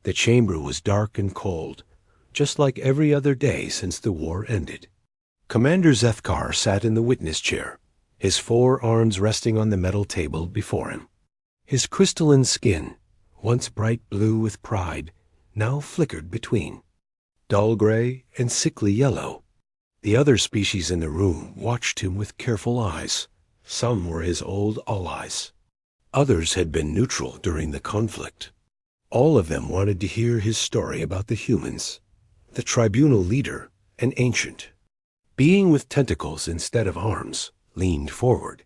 The chamber was dark and cold, just like every other day since the war ended. Commander Zethkar sat in the witness chair, his 4 arms resting on the metal table before him. His crystalline skin, once bright blue with pride, now flickered between dull gray and sickly yellow. The other species in the room watched him with careful eyes. Some were his old allies. Others had been neutral during the conflict. All of them wanted to hear his story about the humans, the tribunal leader, an ancient being with tentacles instead of arms, leaned forward.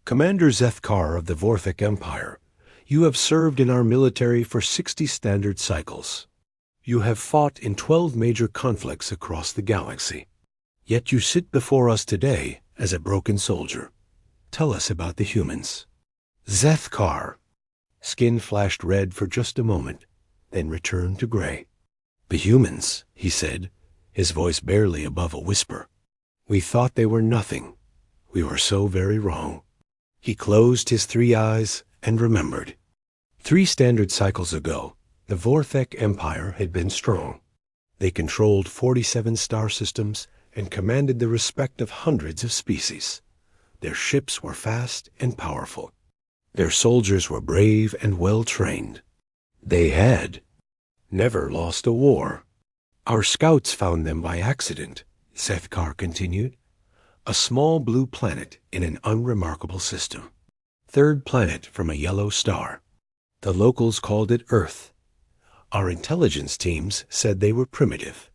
Commander Zethkar of the Vorthik Empire, you have served in our military for 60 standard cycles. You have fought in 12 major conflicts across the galaxy. Yet you sit before us today as a broken soldier. Tell us about the humans. Zethkar. Skin flashed red for just a moment, then returned to gray. The humans, he said, his voice barely above a whisper. We thought they were nothing. We were so very wrong. He closed his 3 eyes and remembered. 3 standard cycles ago, the Vorthek Empire had been strong. They controlled 47 star systems and commanded the respect of hundreds of species. Their ships were fast and powerful. Their soldiers were brave and well-trained. They had never lost a war. Our scouts found them by accident, Zethkar continued. A small blue planet in an unremarkable system. 3rd planet from a yellow star. The locals called it Earth. Our intelligence teams said they were primitive.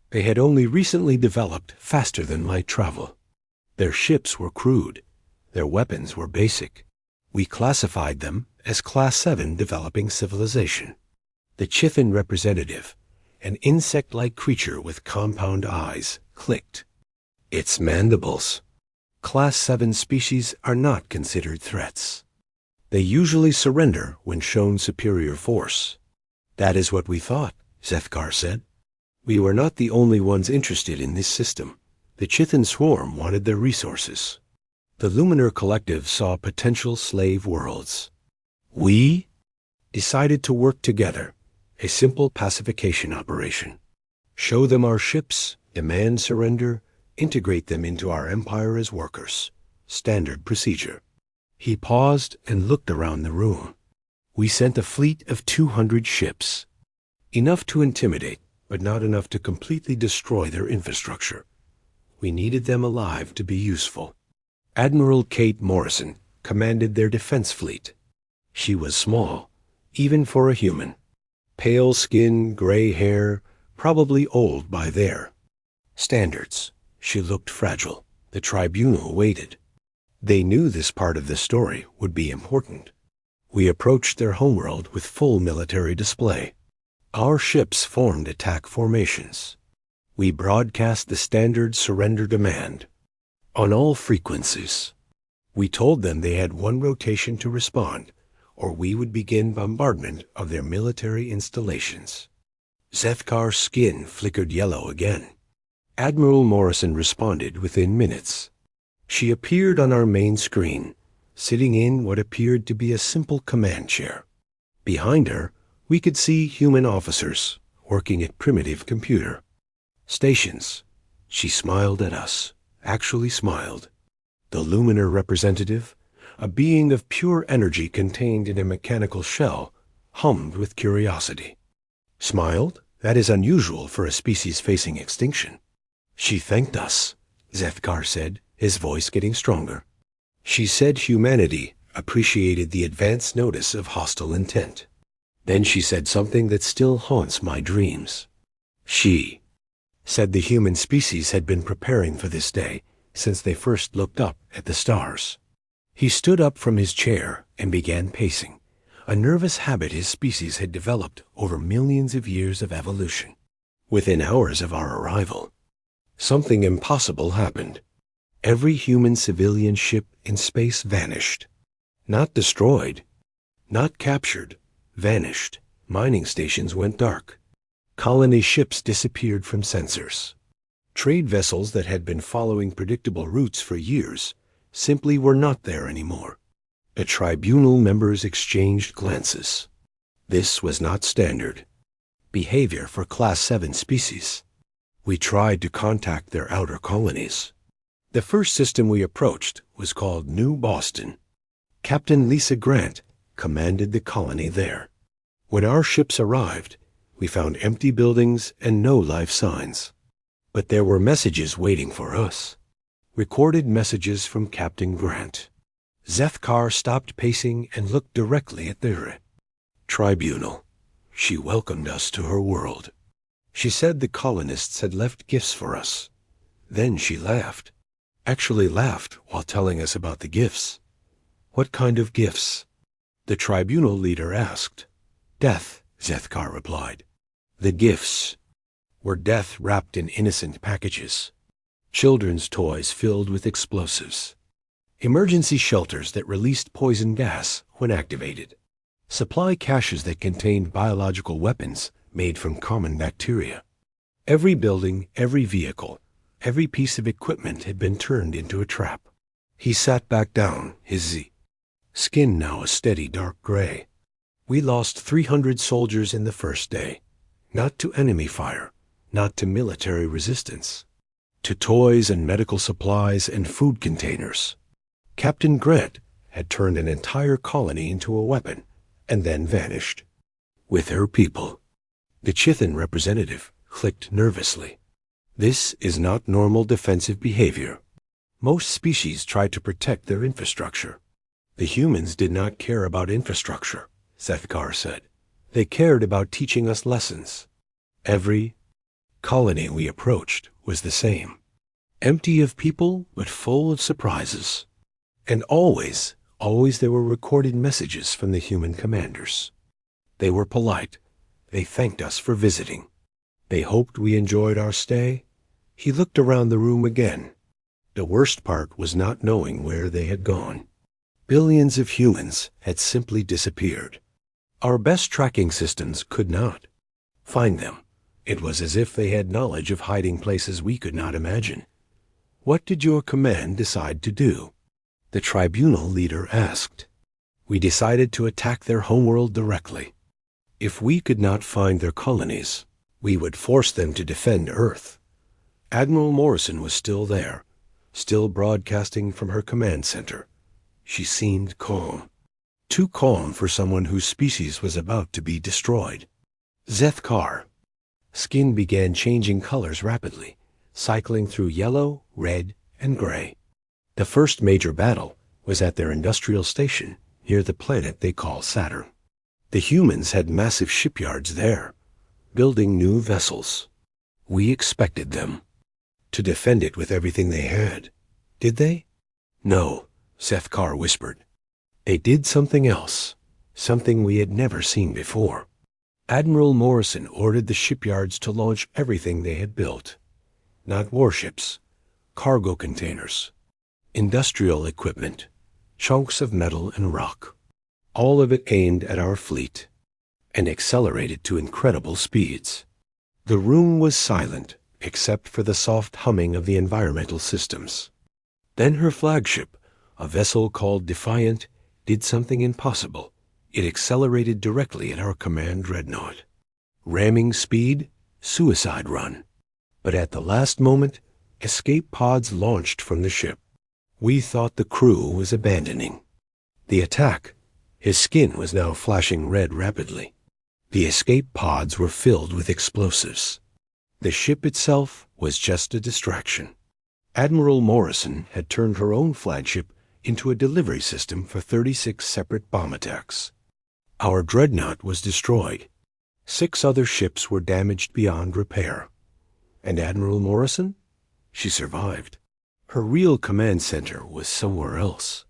They had only recently developed faster than light travel. Their ships were crude. Their weapons were basic. We classified them as Class 7 developing civilization. The Chithan representative, an insect-like creature with compound eyes, clicked. Its mandibles. Class 7 species are not considered threats. They usually surrender when shown superior force. That is what we thought, Zethkar said. We were not the only ones interested in this system. The Chithan swarm wanted their resources. The Luminar Collective saw potential slave worlds. We decided to work together, a simple pacification operation. Show them our ships, demand surrender, integrate them into our empire as workers. Standard procedure. He paused and looked around the room. We sent a fleet of 200 ships. Enough to intimidate, but not enough to completely destroy their infrastructure. We needed them alive to be useful. Admiral Kate Morrison commanded their defense fleet. She was small, even for a human. Pale skin, gray hair, probably old by their standards. She looked fragile. The tribunal waited. They knew this part of the story would be important. We approached their homeworld with full military display. Our ships formed attack formations. We broadcast the standard surrender demand on all frequencies. We told them they had 1 rotation to respond, or we would begin bombardment of their military installations. Zethkar's skin flickered yellow again. Admiral Morrison responded within minutes. She appeared on our main screen, sitting in what appeared to be a simple command chair. Behind her, we could see human officers working at primitive computer stations. She smiled at us, actually smiled. The Luminar representative, a being of pure energy contained in a mechanical shell, hummed with curiosity. Smiled? That is unusual for a species facing extinction. She thanked us, Zethkar said, his voice getting stronger. She said humanity appreciated the advance notice of hostile intent. Then she said something that still haunts my dreams. She said the human species had been preparing for this day since they first looked up at the stars. He stood up from his chair and began pacing, a nervous habit his species had developed over millions of years of evolution. Within hours of our arrival, something impossible happened. Every human civilian ship in space vanished. Not destroyed, not captured, vanished. Mining stations went dark. Colony ships disappeared from sensors. Trade vessels that had been following predictable routes for years simply were not there anymore. The tribunal members exchanged glances. This was not standard. behavior for Class 7 species. We tried to contact their outer colonies. The first system we approached was called New Boston. Captain Lisa Grant commanded the colony there. When our ships arrived, we found empty buildings and no life signs. But there were messages waiting for us. Recorded messages from Captain Grant. Zethkar stopped pacing and looked directly at the tribunal. She welcomed us to her world. She said the colonists had left gifts for us. Then she laughed. Actually laughed while telling us about the gifts. What kind of gifts? The tribunal leader asked. Death, Zethkar replied. The gifts were death wrapped in innocent packages. Children's toys filled with explosives. Emergency shelters that released poison gas when activated. Supply caches that contained biological weapons made from common bacteria. Every building, every vehicle, every piece of equipment had been turned into a trap. He sat back down, his skin now a steady dark gray. We lost 300 soldiers in the first day. Not to enemy fire, not to military resistance. To toys and medical supplies and food containers. Captain Grant had turned an entire colony into a weapon and then vanished. With her people. The Chithan representative clicked nervously. This is not normal defensive behavior. Most species try to protect their infrastructure. The humans did not care about infrastructure, Zethkar said. They cared about teaching us lessons. Every colony we approached was the same. Empty of people, but full of surprises. And always there were recorded messages from the human commanders. They were polite. They thanked us for visiting. They hoped we enjoyed our stay. He looked around the room again. The worst part was not knowing where they had gone. Billions of humans had simply disappeared. Our best tracking systems could not find them. It was as if they had knowledge of hiding places we could not imagine. What did your command decide to do? The tribunal leader asked. We decided to attack their homeworld directly. If we could not find their colonies, we would force them to defend Earth. Admiral Morrison was still there, still broadcasting from her command center. She seemed calm. Too calm for someone whose species was about to be destroyed. Zethkar. Skin began changing colors rapidly, cycling through yellow, red, and gray. The first major battle was at their industrial station near the planet they call Saturn. The humans had massive shipyards there, building new vessels. We expected them to defend it with everything they had. Did they? No, Zethkar whispered. They did something else, something we had never seen before. Admiral Morrison ordered the shipyards to launch everything they had built. Not warships, cargo containers, industrial equipment, chunks of metal and rock. All of it aimed at our fleet, and accelerated to incredible speeds. The room was silent, except for the soft humming of the environmental systems. Then her flagship, a vessel called Defiant, did something impossible. It accelerated directly at our command dreadnought. Ramming speed, suicide run. But at the last moment, escape pods launched from the ship. We thought the crew was abandoning the attack. His skin was now flashing red rapidly. The escape pods were filled with explosives. The ship itself was just a distraction. Admiral Morrison had turned her own flagship into a delivery system for 36 separate bomb attacks. Our dreadnought was destroyed. 6 other ships were damaged beyond repair. And Admiral Morrison? She survived. Her real command center was somewhere else.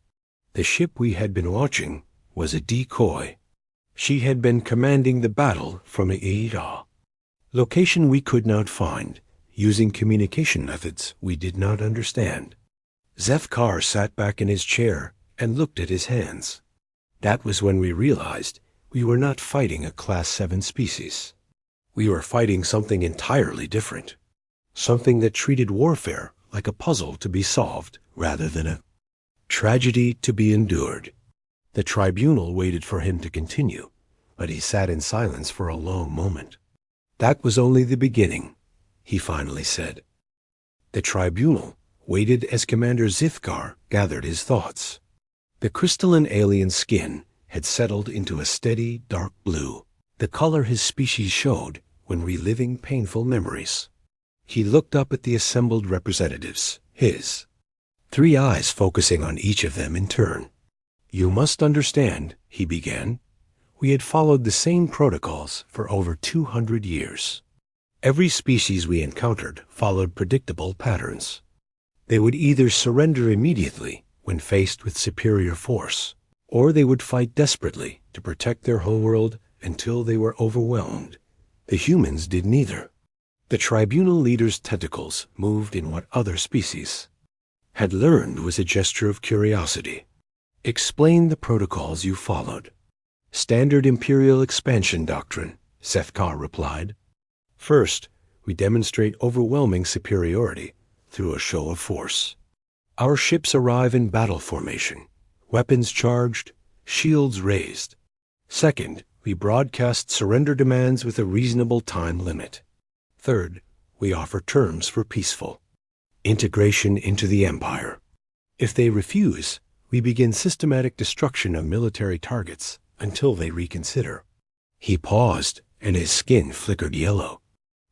The ship we had been watching was a decoy. She had been commanding the battle from a location we could not find, using communication methods we did not understand. Zethkar sat back in his chair and looked at his hands. That was when we realized we were not fighting a Class 7 species. We were fighting something entirely different. Something that treated warfare like a puzzle to be solved rather than a tragedy to be endured. The tribunal waited for him to continue, but he sat in silence for a long moment. That was only the beginning, he finally said. The tribunal waited as Commander Zithkar gathered his thoughts. The crystalline alien skin had settled into a steady dark blue, the color his species showed when reliving painful memories. He looked up at the assembled representatives, his 3 eyes focusing on each of them in turn. "You must understand," he began, "we had followed the same protocols for over 200 years. Every species we encountered followed predictable patterns. They would either surrender immediately when faced with superior force, or they would fight desperately to protect their homeworld until they were overwhelmed. The humans did neither." The tribunal leader's tentacles moved in what other species had learned was a gesture of curiosity. "Explain the protocols you followed." "Standard Imperial expansion doctrine," Zethkar replied. "First, we demonstrate overwhelming superiority through a show of force. Our ships arrive in battle formation, weapons charged, shields raised. Second, we broadcast surrender demands with a reasonable time limit. Third, we offer terms for peaceful integration into the Empire. If they refuse, we begin systematic destruction of military targets until they reconsider." He paused, and his skin flickered yellow.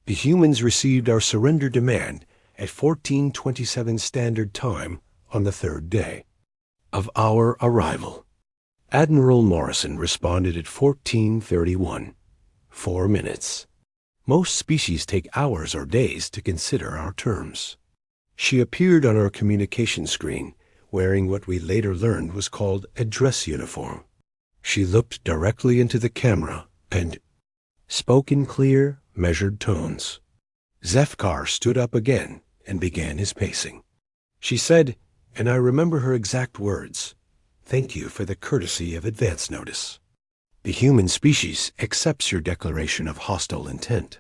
"The humans received our surrender demand at 14:27 Standard Time on the 3rd day of our arrival. Admiral Morrison responded at 14:31, 4 minutes. Most species take hours or days to consider our terms." She appeared on our communication screen, wearing what we later learned was called a dress uniform. She looked directly into the camera and spoke in clear, measured tones. Zethkar stood up again and began his pacing. She said, and I remember her exact words, "Thank you for the courtesy of advance notice. The human species accepts your declaration of hostile intent.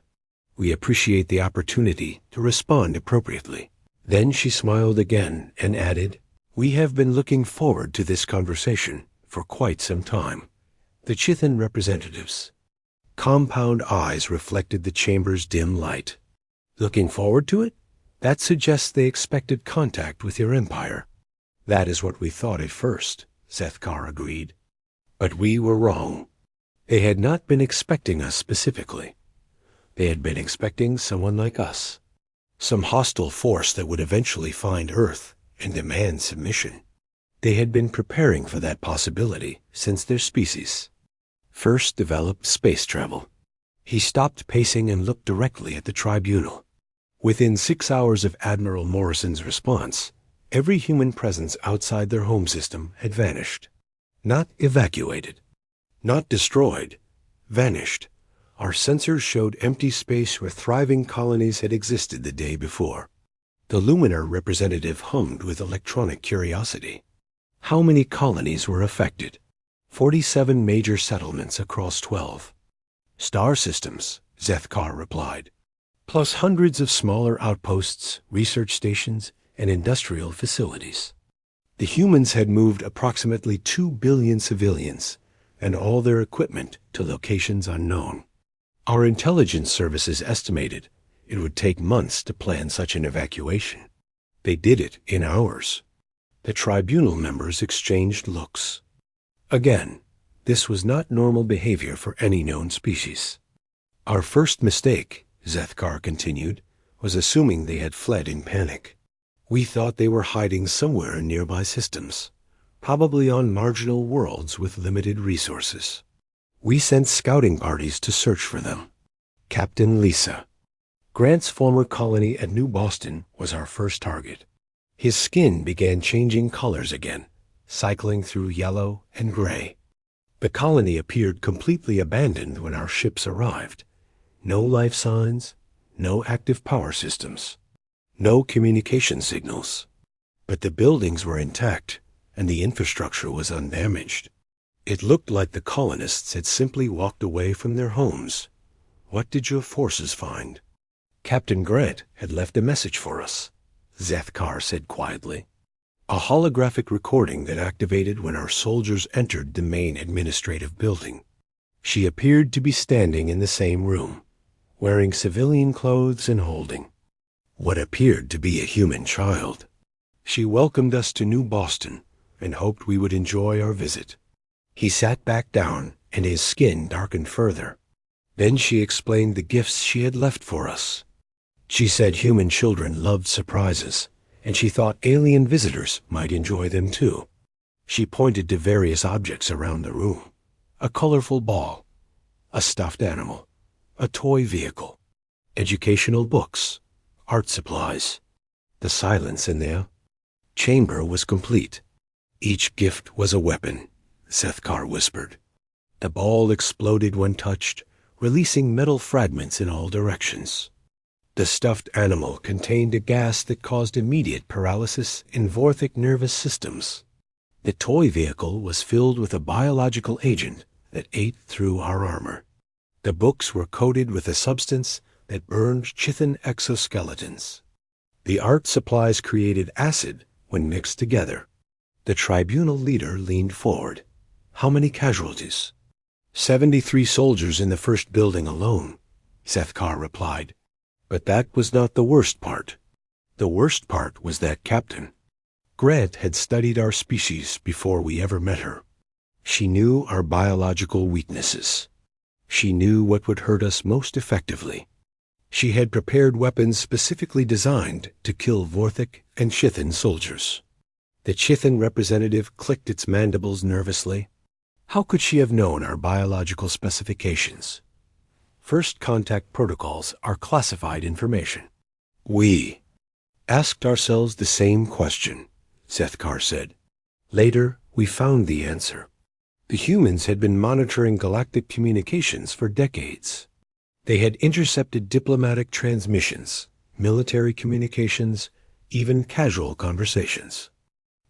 We appreciate the opportunity to respond appropriately." Then she smiled again and added, "We have been looking forward to this conversation for quite some time." The Chithan representatives' compound eyes reflected the chamber's dim light. "Looking forward to it? That suggests they expected contact with your empire." "That is what we thought at first," Zethkar agreed. "But we were wrong. They had not been expecting us specifically. They had been expecting someone like us. Some hostile force that would eventually find Earth and demand submission. They had been preparing for that possibility since their species first developed space travel." He stopped pacing and looked directly at the tribunal. Within 6 hours of Admiral Morrison's response, every human presence outside their home system had vanished. Not evacuated, not destroyed, vanished. Our sensors showed empty space where thriving colonies had existed the day before. The Luminar representative hummed with electronic curiosity. "How many colonies were affected?" 47 major settlements across 12 star systems, Zethkar replied, plus hundreds of smaller outposts, research stations, and industrial facilities. The humans had moved approximately 2 billion civilians and all their equipment to locations unknown. Our intelligence services estimated it would take months to plan such an evacuation. They did it in hours. The tribunal members exchanged looks. Again, this was not normal behavior for any known species. "Our first mistake," Zethkar continued, "was assuming they had fled in panic. We thought they were hiding somewhere in nearby systems, probably on marginal worlds with limited resources. We sent scouting parties to search for them. Captain Lisa, Grant's former colony at New Boston, was our first target. His skin began changing colors again, cycling through yellow and gray. The colony appeared completely abandoned when our ships arrived. No life signs, no active power systems, no communication signals. But the buildings were intact, and the infrastructure was undamaged. It looked like the colonists had simply walked away from their homes. What did your forces find?" "Captain Grant had left a message for us," Zethkar said quietly. "A holographic recording that activated when our soldiers entered the main administrative building. She appeared to be standing in the same room. wearing civilian clothes and holding what appeared to be a human child. She welcomed us to New Boston and hoped we would enjoy our visit. He sat back down, and his skin darkened further. Then she explained the gifts she had left for us. She said human children loved surprises, and she thought alien visitors might enjoy them too. She pointed to various objects around the room: a colorful ball, a stuffed animal, a toy vehicle, educational books, art supplies. The silence in the chamber was complete. Each gift was a weapon, Sethkar whispered. The ball exploded when touched, releasing metal fragments in all directions. The stuffed animal contained a gas that caused immediate paralysis in Vorthic nervous systems. The toy vehicle was filled with a biological agent that ate through our armor. The books were coated with a substance that burned Chithan exoskeletons. The art supplies created acid when mixed together. The tribunal leader leaned forward. How many casualties? 73 soldiers in the first building alone, Sethkar replied. But that was not the worst part. The worst part was that Captain Grant had studied our species before we ever met her. She knew our biological weaknesses. She knew what would hurt us most effectively. She had prepared weapons specifically designed to kill Vorthic and Chithan soldiers. The Chithan representative clicked its mandibles nervously. How could she have known our biological specifications? First contact protocols are classified information. We asked ourselves the same question, Sethkar said. Later, we found the answer. The humans had been monitoring galactic communications for decades. They had intercepted diplomatic transmissions, military communications, even casual conversations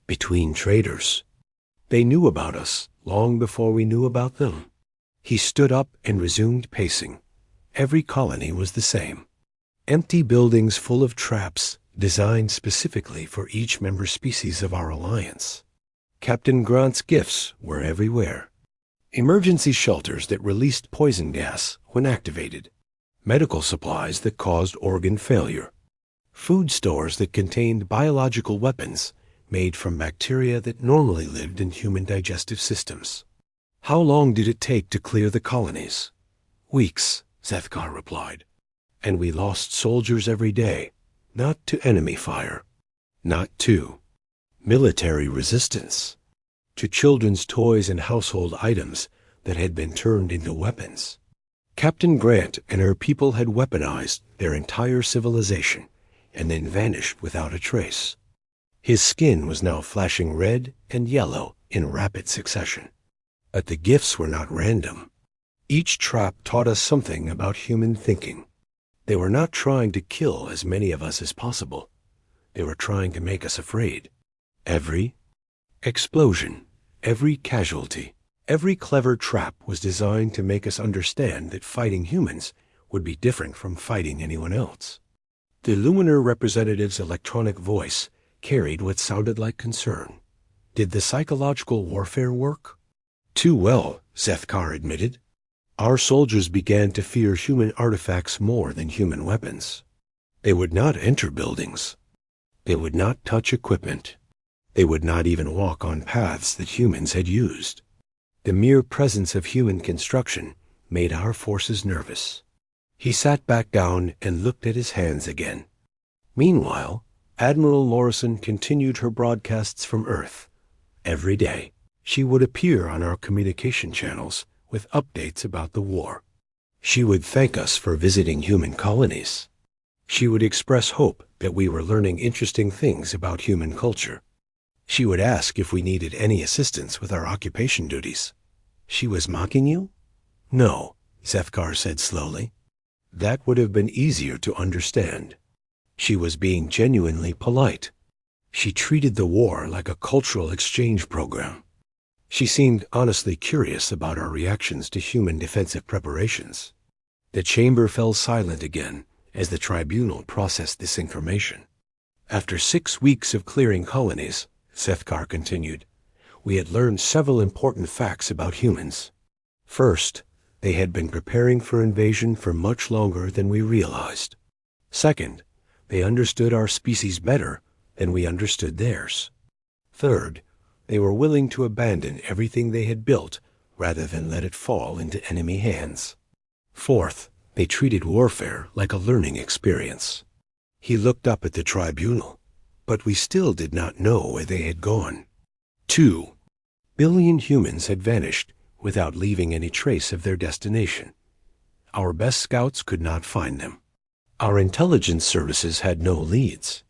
between traders. They knew about us long before we knew about them. He stood up and resumed pacing. Every colony was the same. Empty buildings full of traps designed specifically for each member species of our alliance. Captain Grant's gifts were everywhere. Emergency shelters that released poison gas when activated. Medical supplies that caused organ failure. Food stores that contained biological weapons made from bacteria that normally lived in human digestive systems. How long did it take to clear the colonies? Weeks, Sethkar replied. And we lost soldiers every day, not to enemy fire, not to military resistance, to children's toys and household items that had been turned into weapons. Captain Grant and her people had weaponized their entire civilization and then vanished without a trace. His skin was now flashing red and yellow in rapid succession. But the gifts were not random. Each trap taught us something about human thinking. They were not trying to kill as many of us as possible. They were trying to make us afraid. Every explosion, every casualty, every clever trap was designed to make us understand that fighting humans would be different from fighting anyone else. The Luminar representative's electronic voice carried what sounded like concern. Did the psychological warfare work? Too well, Sethkar admitted. Our soldiers began to fear human artifacts more than human weapons. They would not enter buildings. They would not touch equipment. They would not even walk on paths that humans had used. The mere presence of human construction made our forces nervous. He sat back down and looked at his hands again. Meanwhile, Admiral Lorison continued her broadcasts from Earth. Every day, she would appear on our communication channels with updates about the war. She would thank us for visiting human colonies. She would express hope that we were learning interesting things about human culture. She would ask if we needed any assistance with our occupation duties. She was mocking you? No, Sethkar said slowly. That would have been easier to understand. She was being genuinely polite. She treated the war like a cultural exchange program. She seemed honestly curious about our reactions to human defensive preparations. The chamber fell silent again as the tribunal processed this information. After 6 weeks of clearing colonies, Sethkar continued, we had learned several important facts about humans. First, They had been preparing for invasion for much longer than we realized. Second, they understood our species better than we understood theirs. Third, they were willing to abandon everything they had built rather than let it fall into enemy hands. Fourth, they treated warfare like a learning experience. He looked up at the tribunal, but we still did not know where they had gone. 2 billion humans had vanished without leaving any trace of their destination. Our best scouts could not find them. Our intelligence services had no leads.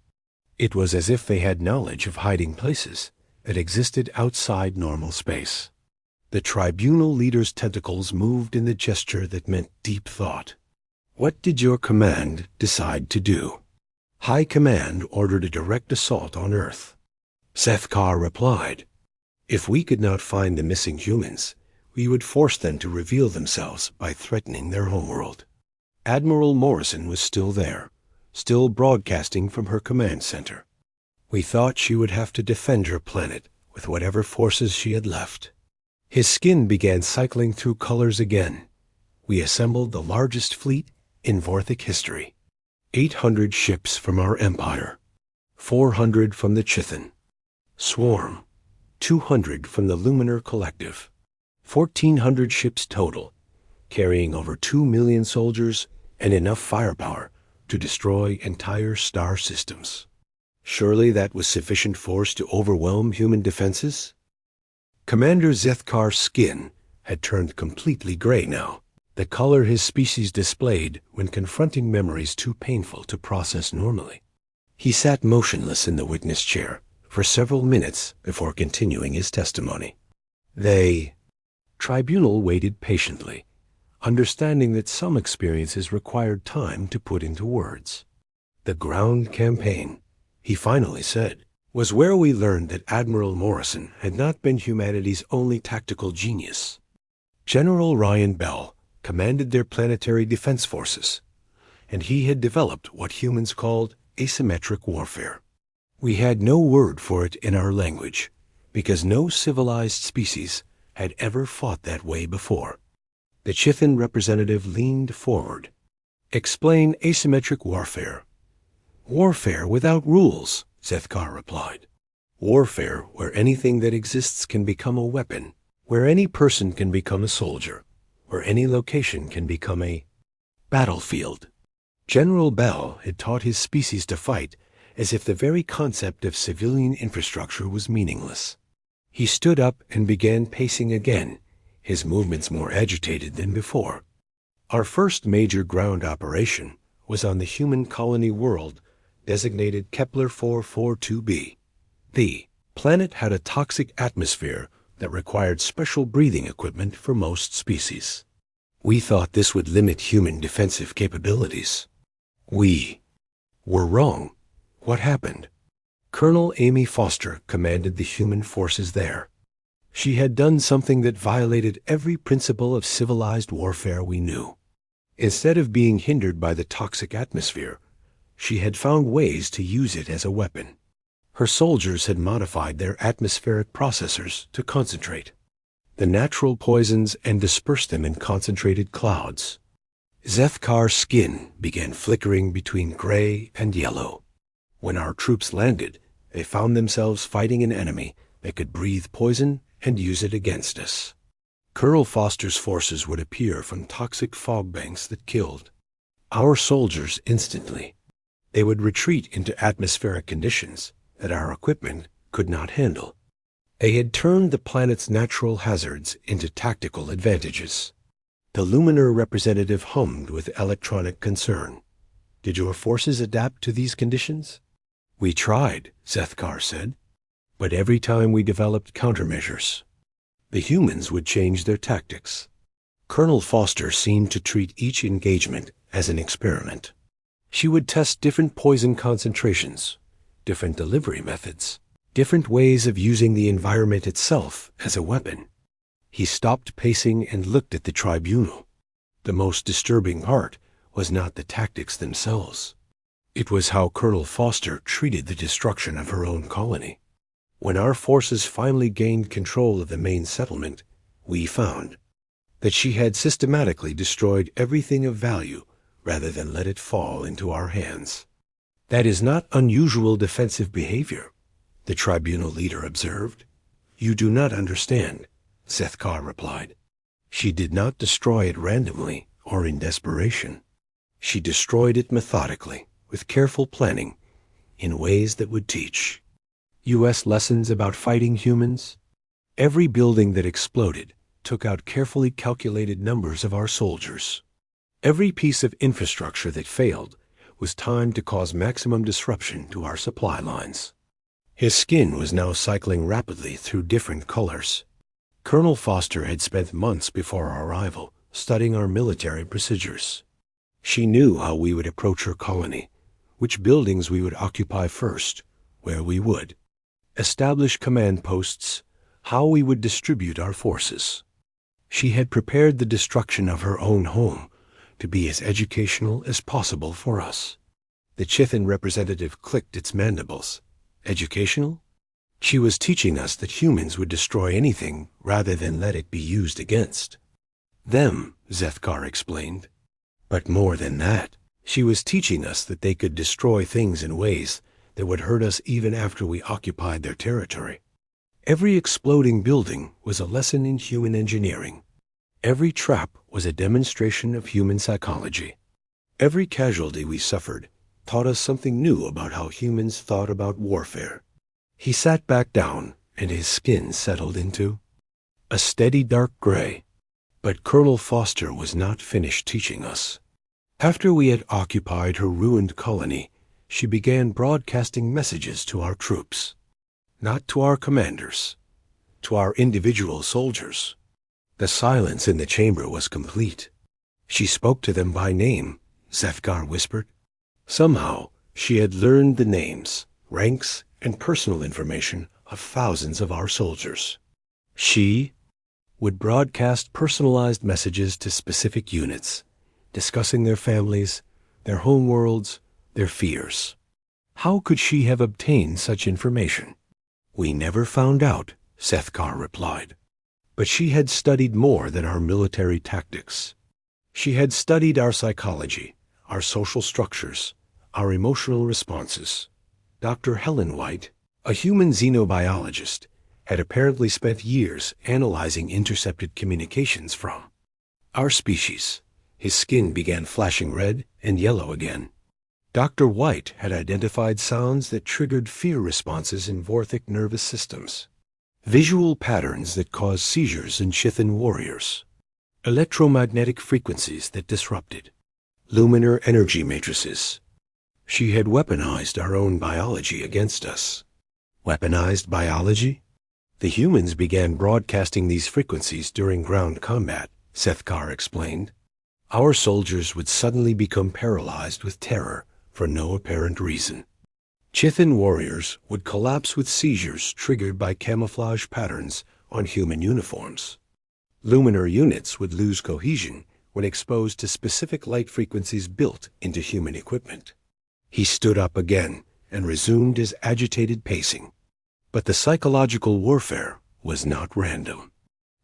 It was as if they had knowledge of hiding places that existed outside normal space. The tribunal leader's tentacles moved in the gesture that meant deep thought. What did your command decide to do? High Command ordered a direct assault on Earth. Sethkar replied, if we could not find the missing humans, we would force them to reveal themselves by threatening their homeworld. Admiral Morrison was still there, still broadcasting from her command center. We thought she would have to defend her planet with whatever forces she had left. His skin began cycling through colors again. We assembled the largest fleet in Vorthic history. 800 ships from our empire, 400 from the Chithan. Swarm, 200 from the Luminar Collective. 1,400 ships total, carrying over 2 million soldiers and enough firepower to destroy entire star systems. Surely that was sufficient force to overwhelm human defenses? Commander Zethkar's skin had turned completely gray now, the color his species displayed when confronting memories too painful to process normally. He sat motionless in the witness chair for several minutes before continuing his testimony. Tribunal waited patiently, understanding that some experiences required time to put into words. The ground campaign, he finally said, was where we learned that Admiral Morrison had not been humanity's only tactical genius. General Ryan Bell commanded their planetary defense forces, and he had developed what humans called asymmetric warfare. We had no word for it in our language, because no civilized species had ever fought that way before. The Chithan representative leaned forward. Explain asymmetric warfare. Warfare without rules, Zethkar replied. Warfare where anything that exists can become a weapon, where any person can become a soldier, where any location can become a battlefield. General Bell had taught his species to fight as if the very concept of civilian infrastructure was meaningless. He stood up and began pacing again, his movements more agitated than before. Our first major ground operation was on the human colony world designated Kepler 442b. The planet had a toxic atmosphere that required special breathing equipment for most species. We thought this would limit human defensive capabilities. We were wrong. What happened? Colonel Amy Foster commanded the human forces there. She had done something that violated every principle of civilized warfare we knew. Instead of being hindered by the toxic atmosphere, she had found ways to use it as a weapon. Her soldiers had modified their atmospheric processors to concentrate the natural poisons and disperse them in concentrated clouds. Zethkar's skin began flickering between gray and yellow. When our troops landed, they found themselves fighting an enemy that could breathe poison and use it against us. Colonel Foster's forces would appear from toxic fog banks that killed our soldiers instantly. They would retreat into atmospheric conditions that our equipment could not handle. They had turned the planet's natural hazards into tactical advantages. The Luminar representative hummed with electronic concern. Did your forces adapt to these conditions? We tried, Zethkar said, but every time we developed countermeasures. The humans would change their tactics. Colonel Foster seemed to treat each engagement as an experiment. She would test different poison concentrations, different delivery methods, different ways of using the environment itself as a weapon. He stopped pacing and looked at the tribunal. The most disturbing part was not the tactics themselves. It was how Colonel Foster treated the destruction of her own colony. When our forces finally gained control of the main settlement, we found that she had systematically destroyed everything of value rather than let it fall into our hands. That is not unusual defensive behavior, the tribunal leader observed. You do not understand, Sethkar replied. She did not destroy it randomly or in desperation. She destroyed it methodically, with careful planning, in ways that would teach U.S. lessons about fighting humans. Every building that exploded took out carefully calculated numbers of our soldiers. Every piece of infrastructure that failed was timed to cause maximum disruption to our supply lines. His skin was now cycling rapidly through different colors. Colonel Foster had spent months before our arrival studying our military procedures. She knew how we would approach her colony, which buildings we would occupy first, where we would establish command posts, how we would distribute our forces. She had prepared the destruction of her own home to be as educational as possible for us. The Chithan representative clicked its mandibles. Educational? She was teaching us that humans would destroy anything rather than let it be used against them, Sethkar explained. But more than that, she was teaching us that they could destroy things in ways that would hurt us even after we occupied their territory. Every exploding building was a lesson in human engineering. Every trap was a demonstration of human psychology. Every casualty we suffered taught us something new about how humans thought about warfare. He sat back down, and his skin settled into a steady dark gray. But Colonel Foster was not finished teaching us. After we had occupied her ruined colony, she began broadcasting messages to our troops. Not to our commanders, to our individual soldiers. The silence in the chamber was complete. She spoke to them by name, Sethkar whispered. Somehow, she had learned the names, ranks, and personal information of thousands of our soldiers. She would broadcast personalized messages to specific units, discussing their families, their homeworlds, their fears. How could she have obtained such information? We never found out, Sethkar replied. But she had studied more than our military tactics. She had studied our psychology, our social structures, our emotional responses. Dr. Helen White, a human xenobiologist, had apparently spent years analyzing intercepted communications from our species. His skin began flashing red and yellow again. Dr. White had identified sounds that triggered fear responses in Vorthic nervous systems, visual patterns that caused seizures in Chithan warriors, electromagnetic frequencies that disrupted luminar energy matrices. She had weaponized our own biology against us. Weaponized biology? The humans began broadcasting these frequencies during ground combat, Sethkar explained. Our soldiers would suddenly become paralyzed with terror for no apparent reason. Chithan warriors would collapse with seizures triggered by camouflage patterns on human uniforms. Luminar units would lose cohesion when exposed to specific light frequencies built into human equipment. He stood up again and resumed his agitated pacing. But the psychological warfare was not random.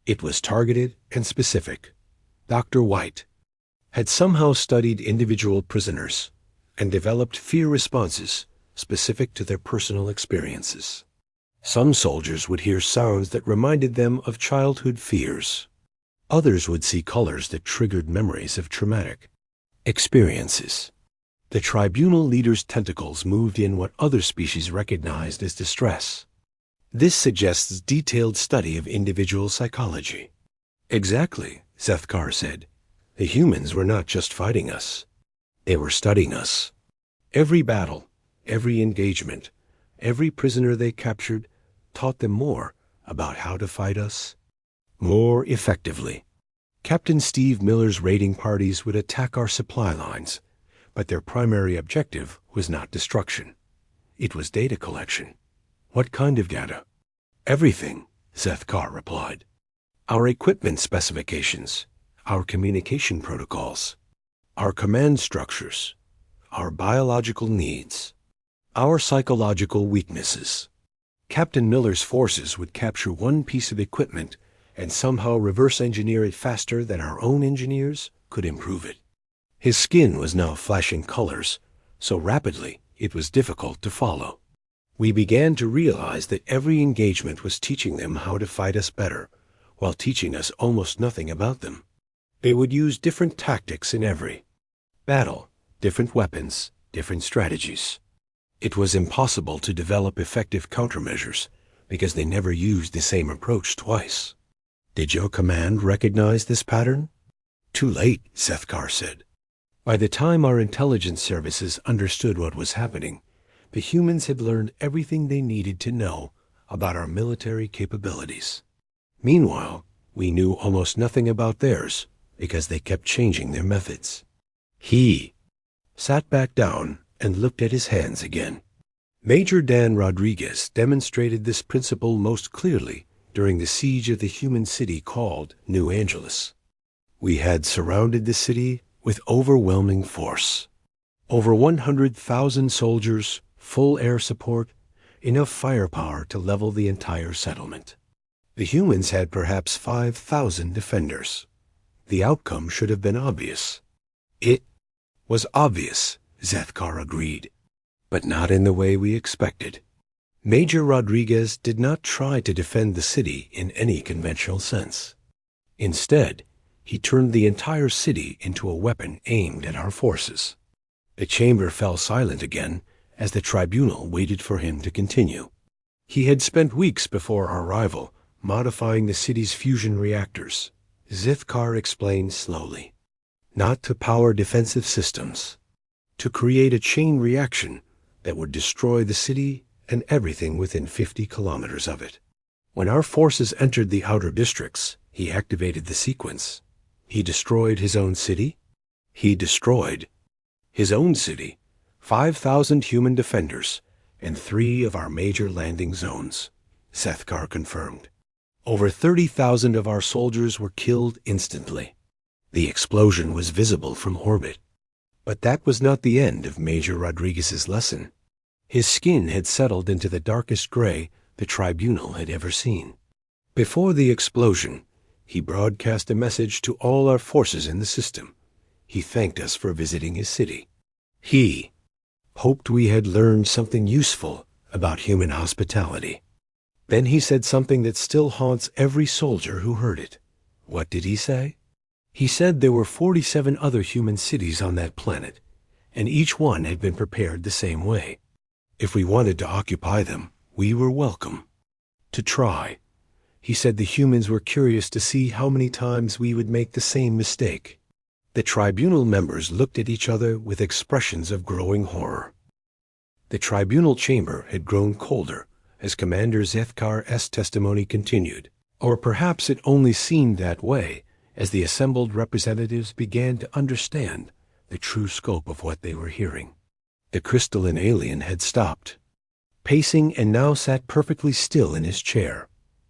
It was targeted and specific. Dr. White had somehow studied individual prisoners and developed fear responses specific to their personal experiences. Some soldiers would hear sounds that reminded them of childhood fears. Others would see colors that triggered memories of traumatic experiences. The tribunal leader's tentacles moved in what other species recognized as distress. This suggests detailed study of individual psychology. Exactly, Sethkar said. The humans were not just fighting us. They were studying us. Every battle, every engagement, every prisoner they captured taught them more about how to fight us more effectively. Captain Steve Miller's raiding parties would attack our supply lines, but their primary objective was not destruction. It was data collection. What kind of data? Everything, Sethkar replied. Our equipment specifications, our communication protocols, our command structures, our biological needs, our psychological weaknesses. Captain Miller's forces would capture one piece of equipment and somehow reverse engineer it faster than our own engineers could improve it. His skin was now flashing colors, so rapidly it was difficult to follow. We began to realize that every engagement was teaching them how to fight us better, while teaching us almost nothing about them. They would use different tactics in every battle, different weapons, different strategies. It was impossible to develop effective countermeasures because they never used the same approach twice. Did your command recognize this pattern? Too late, Sethkar said. By the time our intelligence services understood what was happening, the humans had learned everything they needed to know about our military capabilities. Meanwhile, we knew almost nothing about theirs because they kept changing their methods. He sat back down and looked at his hands again. Major Dan Rodriguez demonstrated this principle most clearly during the siege of the human city called New Angeles. We had surrounded the city with overwhelming force. Over 100,000 soldiers, full air support, enough firepower to level the entire settlement. The humans had perhaps 5,000 defenders. The outcome should have been obvious. It was obvious, Sethkar agreed, but not in the way we expected. Major Rodriguez did not try to defend the city in any conventional sense. Instead, he turned the entire city into a weapon aimed at our forces. The chamber fell silent again as the tribunal waited for him to continue. He had spent weeks before our arrival modifying the city's fusion reactors. Sethkar explained slowly. Not to power defensive systems, to create a chain reaction that would destroy the city and everything within 50 kilometers of it. When our forces entered the outer districts, he activated the sequence. He destroyed his own city. He destroyed his own city, 5,000 human defenders, and 3 of our major landing zones, Sethkar confirmed. Over 30,000 of our soldiers were killed instantly. The explosion was visible from orbit. But that was not the end of Major Rodriguez's lesson. His skin had settled into the darkest gray the tribunal had ever seen. Before the explosion, he broadcast a message to all our forces in the system. He thanked us for visiting his city. He hoped we had learned something useful about human hospitality. Then he said something that still haunts every soldier who heard it. What did he say? He said there were 47 other human cities on that planet, and each one had been prepared the same way. If we wanted to occupy them, we were welcome to try. He said the humans were curious to see how many times we would make the same mistake. The tribunal members looked at each other with expressions of growing horror. The tribunal chamber had grown colder as Commander Sethkar's testimony continued, or perhaps it only seemed that way as the assembled representatives began to understand the true scope of what they were hearing. The crystalline alien had stopped, pacing, and now sat perfectly still in his chair,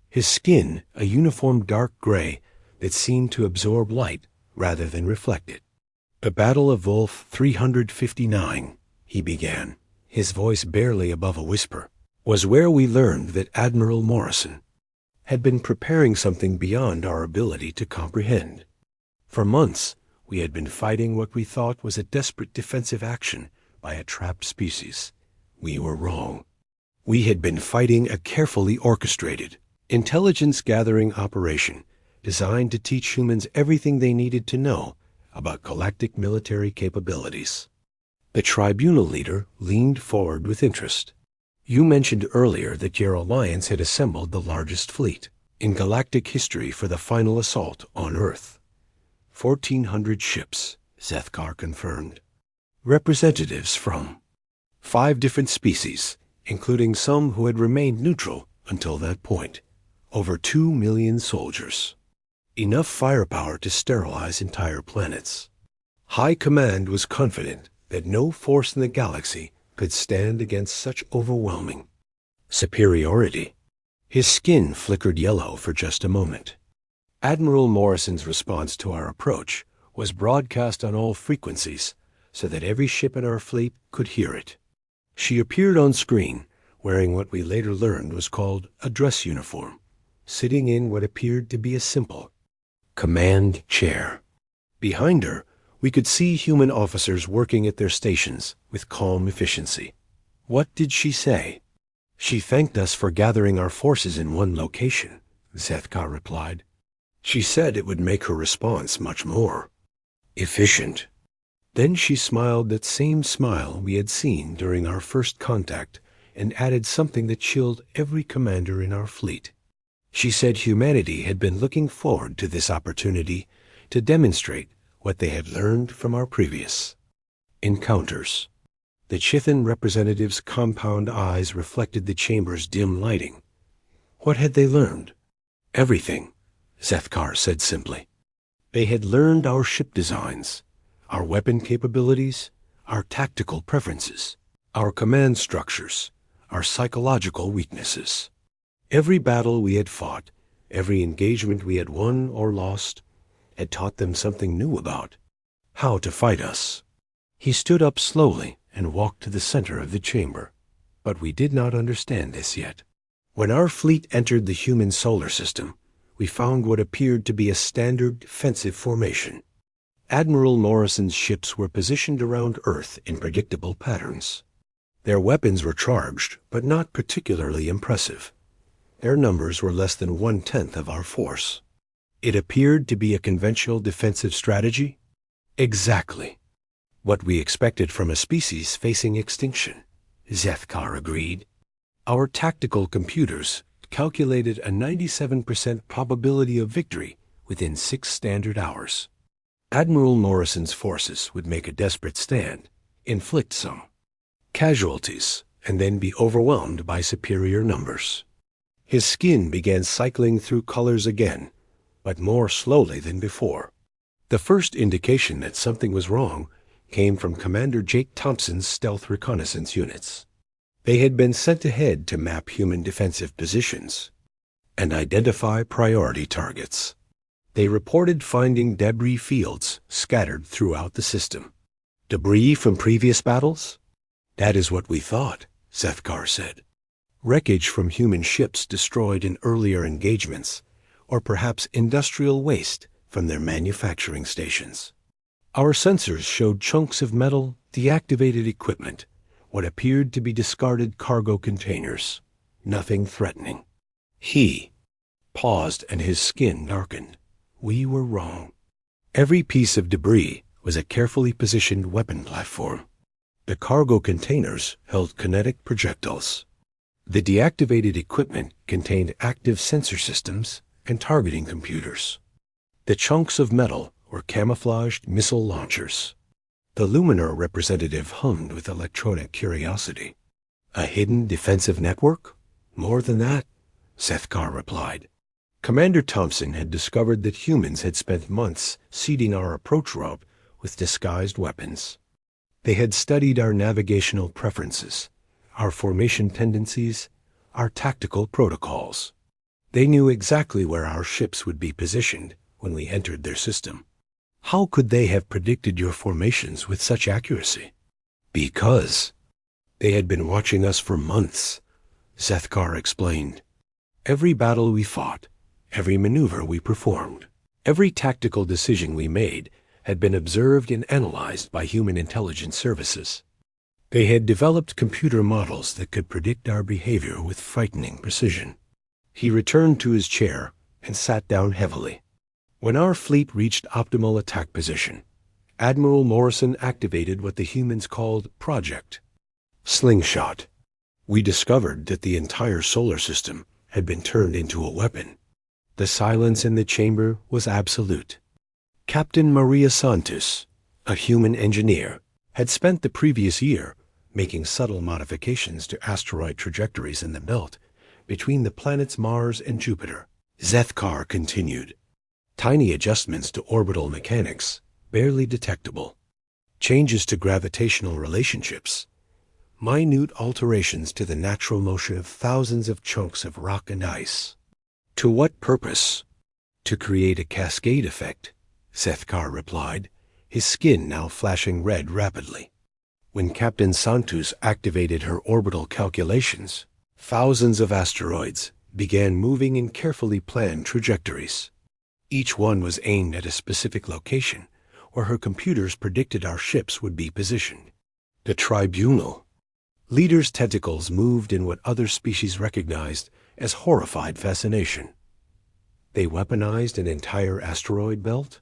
his skin a uniform dark gray that seemed to absorb light rather than reflect it. The Battle of Wolf 359, he began, his voice barely above a whisper, was where we learned that Admiral Morrison had been preparing something beyond our ability to comprehend. For months, we had been fighting what we thought was a desperate defensive action by a trapped species. We were wrong. We had been fighting a carefully orchestrated, intelligence-gathering operation designed to teach humans everything they needed to know about galactic military capabilities. The tribunal leader leaned forward with interest. You mentioned earlier that your alliance had assembled the largest fleet in galactic history for the final assault on Earth. 1,400 ships, Sethkar confirmed. Representatives from 5 different species, including some who had remained neutral until that point. Over 2 million soldiers. Enough firepower to sterilize entire planets. High Command was confident that no force in the galaxy could stand against such overwhelming superiority. His skin flickered yellow for just a moment. Admiral Morrison's response to our approach was broadcast on all frequencies so that every ship in our fleet could hear it. She appeared on screen wearing what we later learned was called a dress uniform. sitting in what appeared to be a simple command chair. Behind her, we could see human officers working at their stations with calm efficiency. What did she say? She thanked us for gathering our forces in one location, Zethkar replied. She said it would make her response much more efficient. Then she smiled that same smile we had seen during our first contact and added something that chilled every commander in our fleet. She said humanity had been looking forward to this opportunity to demonstrate what they had learned from our previous encounters. The Chithan representative's compound eyes reflected the chamber's dim lighting. What had they learned? Everything, Zethkar said simply. They had learned our ship designs, our weapon capabilities, our tactical preferences, our command structures, our psychological weaknesses. Every battle we had fought, every engagement we had won or lost, had taught them something new about how to fight us. He stood up slowly and walked to the center of the chamber, but we did not understand this yet. When our fleet entered the human solar system, we found what appeared to be a standard defensive formation. Admiral Morrison's ships were positioned around Earth in predictable patterns. Their weapons were charged, but not particularly impressive. Their numbers were less than 1/10 of our force. It appeared to be a conventional defensive strategy? Exactly. What we expected from a species facing extinction, Zethkar agreed. Our tactical computers calculated a 97% probability of victory within 6 standard hours. Admiral Morrison's forces would make a desperate stand, inflict some casualties, and then be overwhelmed by superior numbers. His skin began cycling through colors again, but more slowly than before. The first indication that something was wrong came from Commander Jake Thompson's stealth reconnaissance units. They had been sent ahead to map human defensive positions and identify priority targets. They reported finding debris fields scattered throughout the system. Debris from previous battles? That is what we thought, Zethkar said. Wreckage from human ships destroyed in earlier engagements, or perhaps industrial waste from their manufacturing stations. Our sensors showed chunks of metal, deactivated equipment, what appeared to be discarded cargo containers. Nothing threatening. He paused and his skin darkened. We were wrong. Every piece of debris was a carefully positioned weapon platform. The cargo containers held kinetic projectiles. The deactivated equipment contained active sensor systems and targeting computers. The chunks of metal were camouflaged missile launchers. The Luminar representative hummed with electronic curiosity. A hidden defensive network? More than that, Zethkar replied. Commander Thompson had discovered that humans had spent months seeding our approach route with disguised weapons. They had studied our navigational preferences, our formation tendencies, our tactical protocols. They knew exactly where our ships would be positioned when we entered their system. How could they have predicted your formations with such accuracy? Because they had been watching us for months, Zethkar explained. Every battle we fought, every maneuver we performed, every tactical decision we made had been observed and analyzed by human intelligence services. They had developed computer models that could predict our behavior with frightening precision. He returned to his chair and sat down heavily. When our fleet reached optimal attack position, Admiral Morrison activated what the humans called Project Slingshot. We discovered that the entire solar system had been turned into a weapon. The silence in the chamber was absolute. Captain Maria Santos, a human engineer, had spent the previous year making subtle modifications to asteroid trajectories in the belt between the planets Mars and Jupiter. Zethkar continued. Tiny adjustments to orbital mechanics, barely detectable. Changes to gravitational relationships. Minute alterations to the natural motion of thousands of chunks of rock and ice. To what purpose? To create a cascade effect, Zethkar replied, his skin now flashing red rapidly. When Captain Santos activated her orbital calculations, thousands of asteroids, began moving in carefully planned trajectories. Each one was aimed at a specific location, where her computers predicted our ships would be positioned. The tribunal. Leader's tentacles moved in what other species recognized as horrified fascination. They weaponized an entire asteroid belt?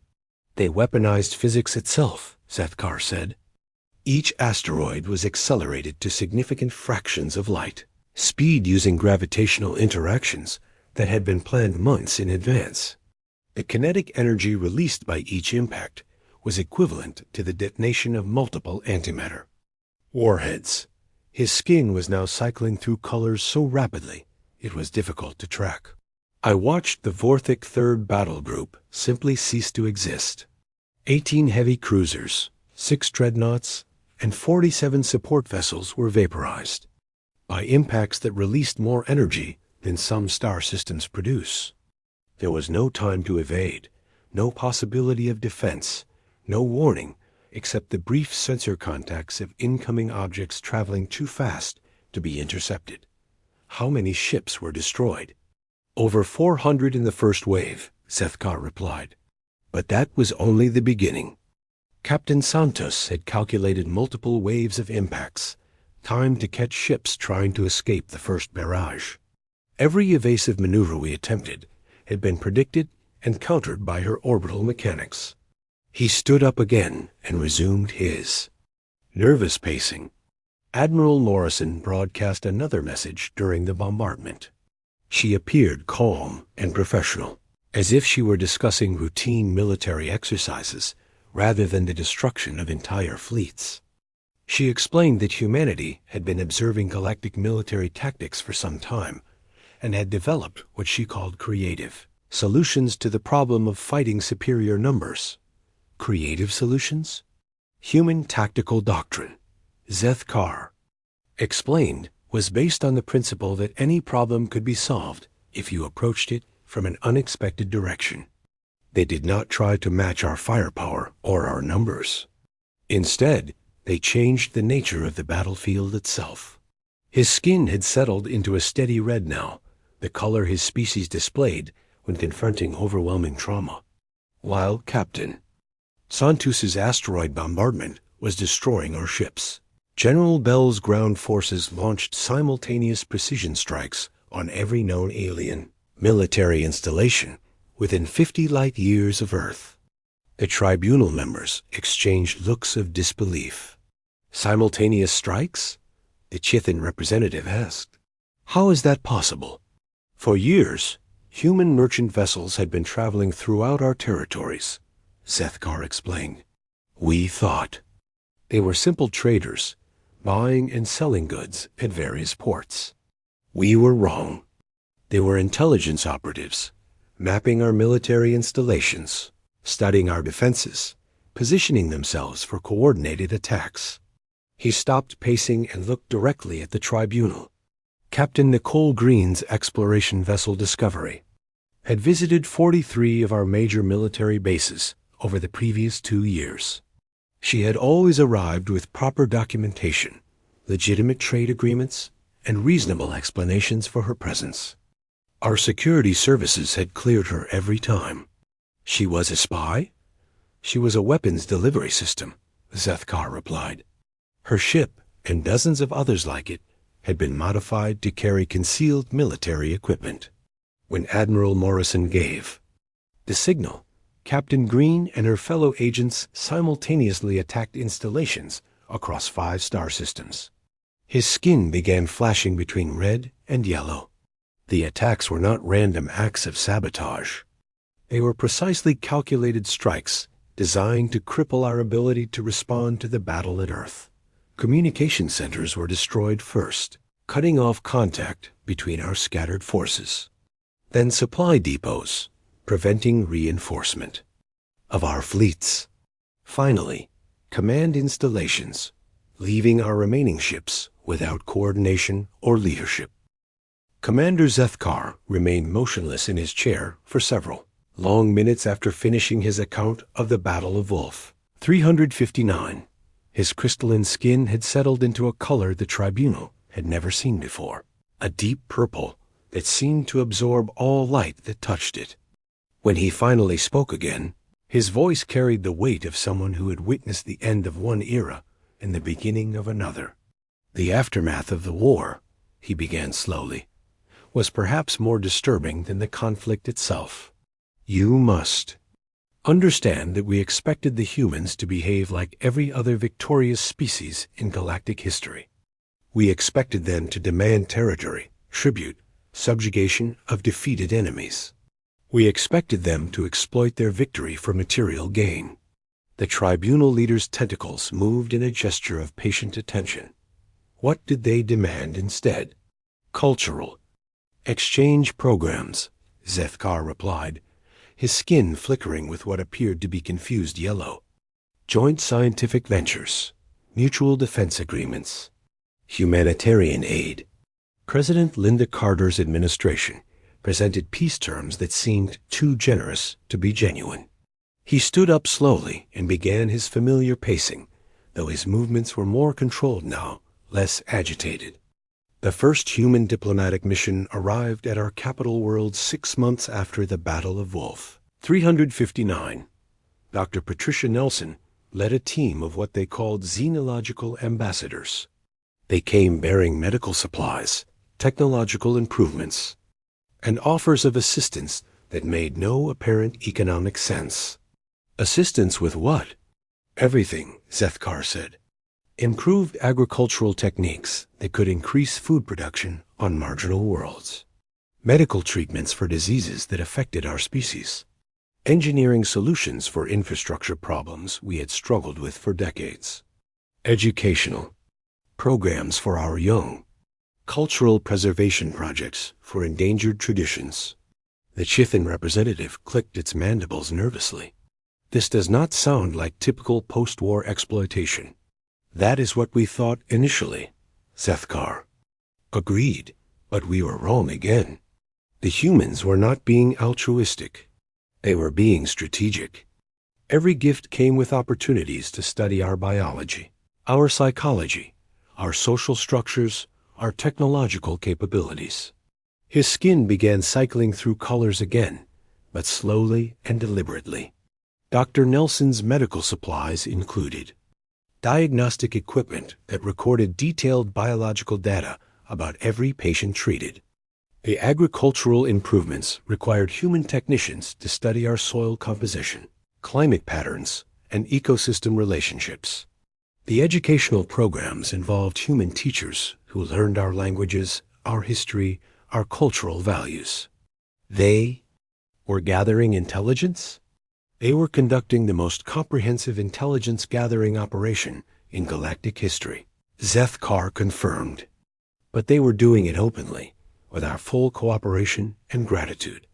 They weaponized physics itself, Zethkar said. Each asteroid was accelerated to significant fractions of light speed using gravitational interactions that had been planned months in advance. The kinetic energy released by each impact was equivalent to the detonation of multiple antimatter warheads. His skin was now cycling through colors so rapidly it was difficult to track. I watched the Vorthic Third Battle Group simply cease to exist. 18 heavy cruisers, 6 dreadnoughts, and 47 support vessels were vaporized by impacts that released more energy than some star systems produce. There was no time to evade, no possibility of defense, no warning, except the brief sensor contacts of incoming objects traveling too fast to be intercepted. How many ships were destroyed? Over 400 in the first wave, Zethkar replied. But that was only the beginning. Captain Santos had calculated multiple waves of impacts, timed to catch ships trying to escape the first barrage. Every evasive maneuver we attempted had been predicted and countered by her orbital mechanics. He stood up again and resumed his nervous pacing. Admiral Morrison broadcast another message during the bombardment. She appeared calm and professional, as if she were discussing routine military exercises rather than the destruction of entire fleets. She explained that humanity had been observing galactic military tactics for some time and had developed what she called creative solutions to the problem of fighting superior numbers. Creative solutions? Human tactical doctrine, Zethkar explained, was based on the principle that any problem could be solved if you approached it from an unexpected direction. They did not try to match our firepower or our numbers. Instead, they changed the nature of the battlefield itself. His skin had settled into a steady red now, the color his species displayed when confronting overwhelming trauma. While Captain Santus's asteroid bombardment was destroying our ships, General Bell's ground forces launched simultaneous precision strikes on every known alien military installation within 50 light years of Earth. The tribunal members exchanged looks of disbelief. Simultaneous strikes? The Chithan representative asked. How is that possible? For years, human merchant vessels had been traveling throughout our territories, Zethkar explained. We thought. They were simple traders, buying and selling goods at various ports. We were wrong. They were intelligence operatives, mapping our military installations, studying our defenses, positioning themselves for coordinated attacks. He stopped pacing and looked directly at the tribunal. Captain Nicole Green's exploration vessel Discovery had visited 43 of our major military bases over the previous 2 years. She had always arrived with proper documentation, legitimate trade agreements, and reasonable explanations for her presence. Our security services had cleared her every time. She was a spy? She was a weapons delivery system, Zethkar replied. Her ship, and dozens of others like it, had been modified to carry concealed military equipment. When Admiral Morrison gave the signal, Captain Green and her fellow agents simultaneously attacked installations across 5 star systems. His skin began flashing between red and yellow. The attacks were not random acts of sabotage. They were precisely calculated strikes designed to cripple our ability to respond to the battle at Earth. Communication centers were destroyed first, cutting off contact between our scattered forces. Then supply depots, preventing reinforcement of our fleets. Finally, command installations, leaving our remaining ships without coordination or leadership. Commander Zethkar remained motionless in his chair for several long minutes after finishing his account of the Battle of Wolf. 359. His crystalline skin had settled into a color the tribunal had never seen before, a deep purple that seemed to absorb all light that touched it. When he finally spoke again, his voice carried the weight of someone who had witnessed the end of one era and the beginning of another. The aftermath of the war, he began slowly, was perhaps more disturbing than the conflict itself. You must understand that we expected the humans to behave like every other victorious species in galactic history. We expected them to demand territory, tribute, subjugation of defeated enemies. We expected them to exploit their victory for material gain. The tribunal leader's tentacles moved in a gesture of patient attention. What did they demand instead? Cultural exchange programs, Zethkar replied, his skin flickering with what appeared to be confused yellow. Joint scientific ventures, mutual defense agreements, humanitarian aid. President Linda Carter's administration presented peace terms that seemed too generous to be genuine. He stood up slowly and began his familiar pacing, though his movements were more controlled now, less agitated. The first human diplomatic mission arrived at our capital world 6 months after the Battle of Wolf. 359. Dr. Patricia Nelson led a team of what they called xenological ambassadors. They came bearing medical supplies, technological improvements, and offers of assistance that made no apparent economic sense. Assistance with what? Everything, Zethkar said. Improved agricultural techniques that could increase food production on marginal worlds. Medical treatments for diseases that affected our species. Engineering solutions for infrastructure problems we had struggled with for decades. Educational programs for our young. Cultural preservation projects for endangered traditions. The Chithan representative clicked its mandibles nervously. This does not sound like typical post-war exploitation. That is what we thought initially, Zethkar. Agreed, but we were wrong again. The humans were not being altruistic. They were being strategic. Every gift came with opportunities to study our biology, our psychology, our social structures, our technological capabilities. His skin began cycling through colors again, but slowly and deliberately. Dr. Nelson's medical supplies included diagnostic equipment that recorded detailed biological data about every patient treated. The agricultural improvements required human technicians to study our soil composition, climate patterns, and ecosystem relationships. The educational programs involved human teachers who learned our languages, our history, our cultural values. They were gathering intelligence? They were conducting the most comprehensive intelligence-gathering operation in galactic history, Zethkar confirmed. But they were doing it openly, with our full cooperation and gratitude.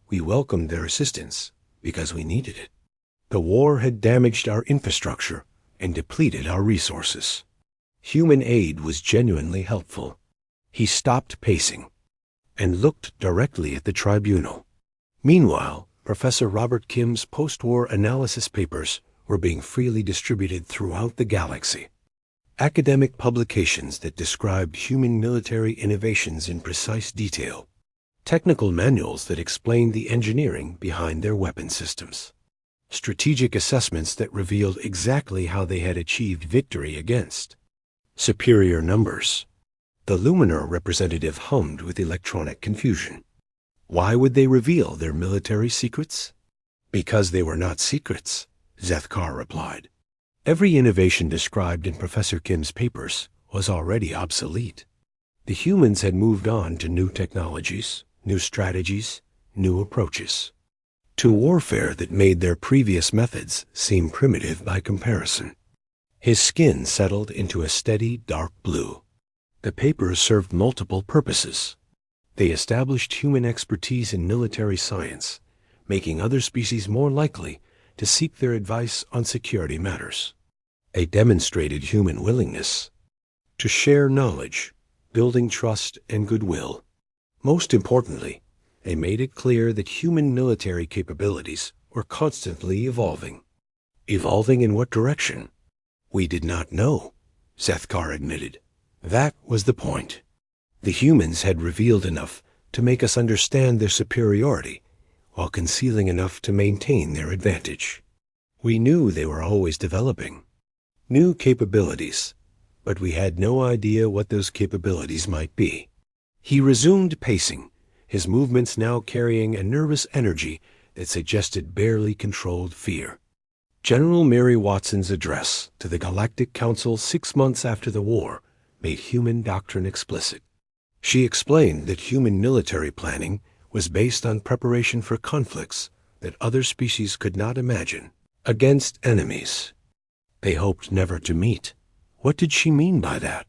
We welcomed their assistance because we needed it. The war had damaged our infrastructure and depleted our resources. Human aid was genuinely helpful. He stopped pacing and looked directly at the tribunal. Meanwhile, Professor Robert Kim's post-war analysis papers were being freely distributed throughout the galaxy. Academic publications that described human military innovations in precise detail. Technical manuals that explained the engineering behind their weapon systems. Strategic assessments that revealed exactly how they had achieved victory against superior numbers. The Luminar representative hummed with electronic confusion. Why would they reveal their military secrets? Because they were not secrets, Zethkar replied. Every innovation described in Professor Kim's papers was already obsolete. The humans had moved on to new technologies, new strategies, new approaches. To warfare that made their previous methods seem primitive by comparison. His skin settled into a steady dark blue. The papers served multiple purposes. They established human expertise in military science, making other species more likely to seek their advice on security matters. They demonstrated human willingness to share knowledge, building trust and goodwill. Most importantly, they made it clear that human military capabilities were constantly evolving. Evolving in what direction? We did not know, Zethkar admitted. That was the point. The humans had revealed enough to make us understand their superiority, while concealing enough to maintain their advantage. We knew they were always developing new capabilities, but we had no idea what those capabilities might be. He resumed pacing, his movements now carrying a nervous energy that suggested barely controlled fear. General Mary Watson's address to the Galactic Council 6 months after the war made human doctrine explicit. She explained that human military planning was based on preparation for conflicts that other species could not imagine, against enemies they hoped never to meet. What did she mean by that?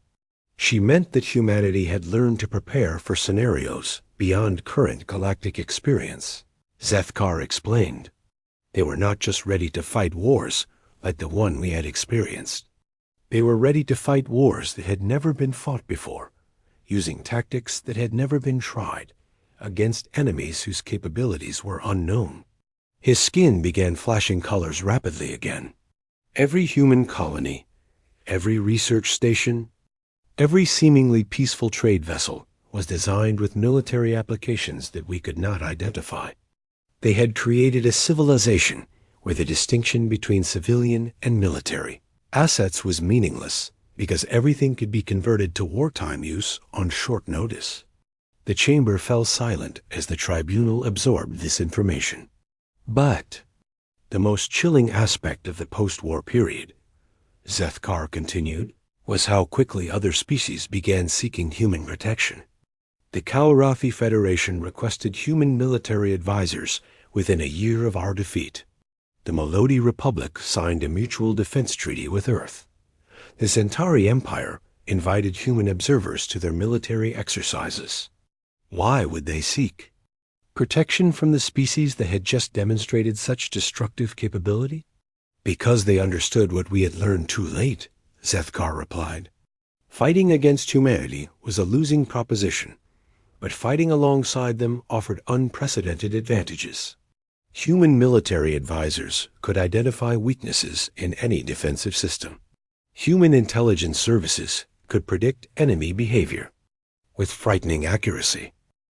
She meant that humanity had learned to prepare for scenarios beyond current galactic experience. Zethkar explained. They were not just ready to fight wars like the one we had experienced. They were ready to fight wars that had never been fought before, using tactics that had never been tried, against enemies whose capabilities were unknown. His skin began flashing colors rapidly again. Every human colony, every research station, every seemingly peaceful trade vessel was designed with military applications that we could not identify. They had created a civilization where the distinction between civilian and military assets was meaningless because everything could be converted to wartime use on short notice. The chamber fell silent as the tribunal absorbed this information. But the most chilling aspect of the post-war period, Zethkar continued, was how quickly other species began seeking human protection. The Kalarathi Federation requested human military advisors within a year of our defeat. The Melody Republic signed a mutual defense treaty with Earth. The Centauri Empire invited human observers to their military exercises. Why would they seek protection from the species that had just demonstrated such destructive capability? Because they understood what we had learned too late, Zethkar replied. Fighting against humanity was a losing proposition, but fighting alongside them offered unprecedented advantages. Human military advisors could identify weaknesses in any defensive system. Human intelligence services could predict enemy behavior with frightening accuracy.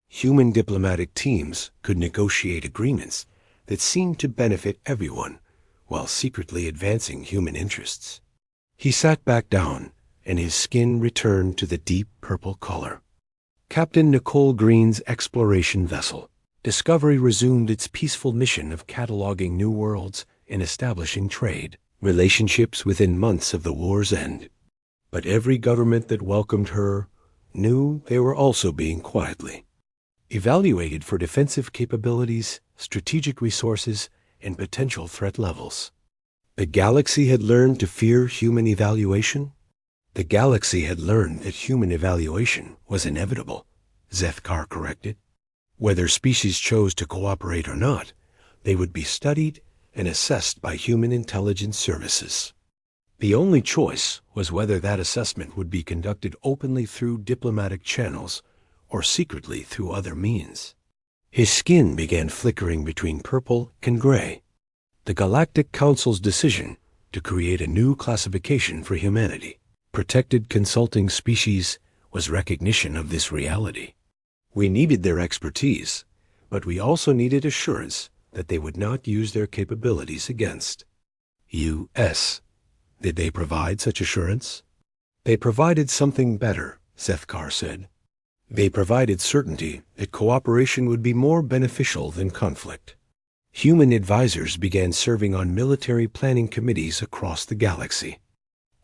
Human diplomatic teams could negotiate agreements that seemed to benefit everyone while secretly advancing human interests. He sat back down, and his skin returned to the deep purple color. Captain Nicole Green's exploration vessel, Discovery, resumed its peaceful mission of cataloging new worlds and establishing trade relationships within months of the war's end. But every government that welcomed her knew they were also being quietly evaluated for defensive capabilities, strategic resources, and potential threat levels. The galaxy had learned to fear human evaluation. The galaxy had learned that human evaluation was inevitable, Zethkar corrected. Whether species chose to cooperate or not, they would be studied and assessed by human intelligence services. The only choice was whether that assessment would be conducted openly through diplomatic channels or secretly through other means. His skin began flickering between purple and gray. The Galactic Council's decision to create a new classification for humanity, protected consulting species, was recognition of this reality. We needed their expertise, but we also needed assurance that they would not use their capabilities against us. Did they provide such assurance? They provided something better, Zethkar said. They provided certainty that cooperation would be more beneficial than conflict. Human advisors began serving on military planning committees across the galaxy,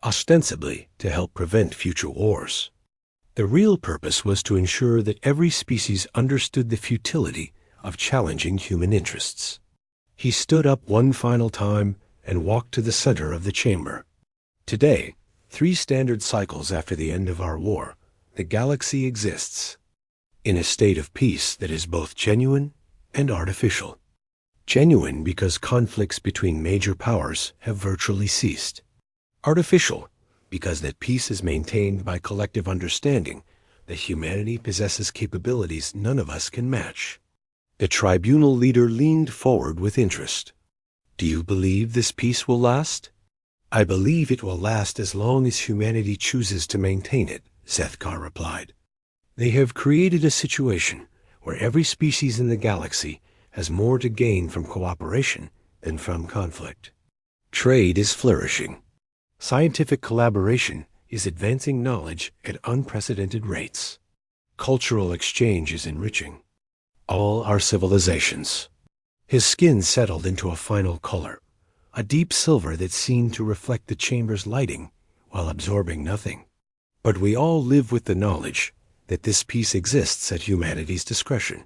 ostensibly to help prevent future wars. The real purpose was to ensure that every species understood the futility of challenging human interests. He stood up one final time and walked to the center of the chamber. Today, 3 standard cycles after the end of our war, the galaxy exists in a state of peace that is both genuine and artificial. Genuine because conflicts between major powers have virtually ceased. Artificial because that peace is maintained by collective understanding that humanity possesses capabilities none of us can match. The tribunal leader leaned forward with interest. Do you believe this peace will last? I believe it will last as long as humanity chooses to maintain it, Zethkar replied. They have created a situation where every species in the galaxy has more to gain from cooperation than from conflict. Trade is flourishing. Scientific collaboration is advancing knowledge at unprecedented rates. Cultural exchange is enriching all our civilizations. His skin settled into a final color, a deep silver that seemed to reflect the chamber's lighting while absorbing nothing. But we all live with the knowledge that this peace exists at humanity's discretion.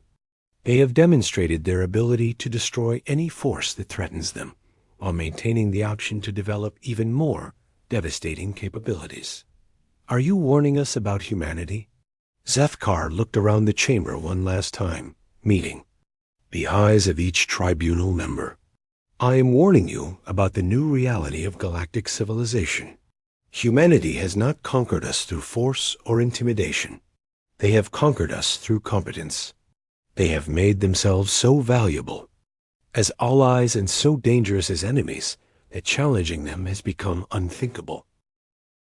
They have demonstrated their ability to destroy any force that threatens them, while maintaining the option to develop even more devastating capabilities. Are you warning us about humanity? Zethkar looked around the chamber one last time, meeting the eyes of each tribunal member. I am warning you about the new reality of galactic civilization. Humanity has not conquered us through force or intimidation. They have conquered us through competence. They have made themselves so valuable as allies and so dangerous as enemies that challenging them has become unthinkable.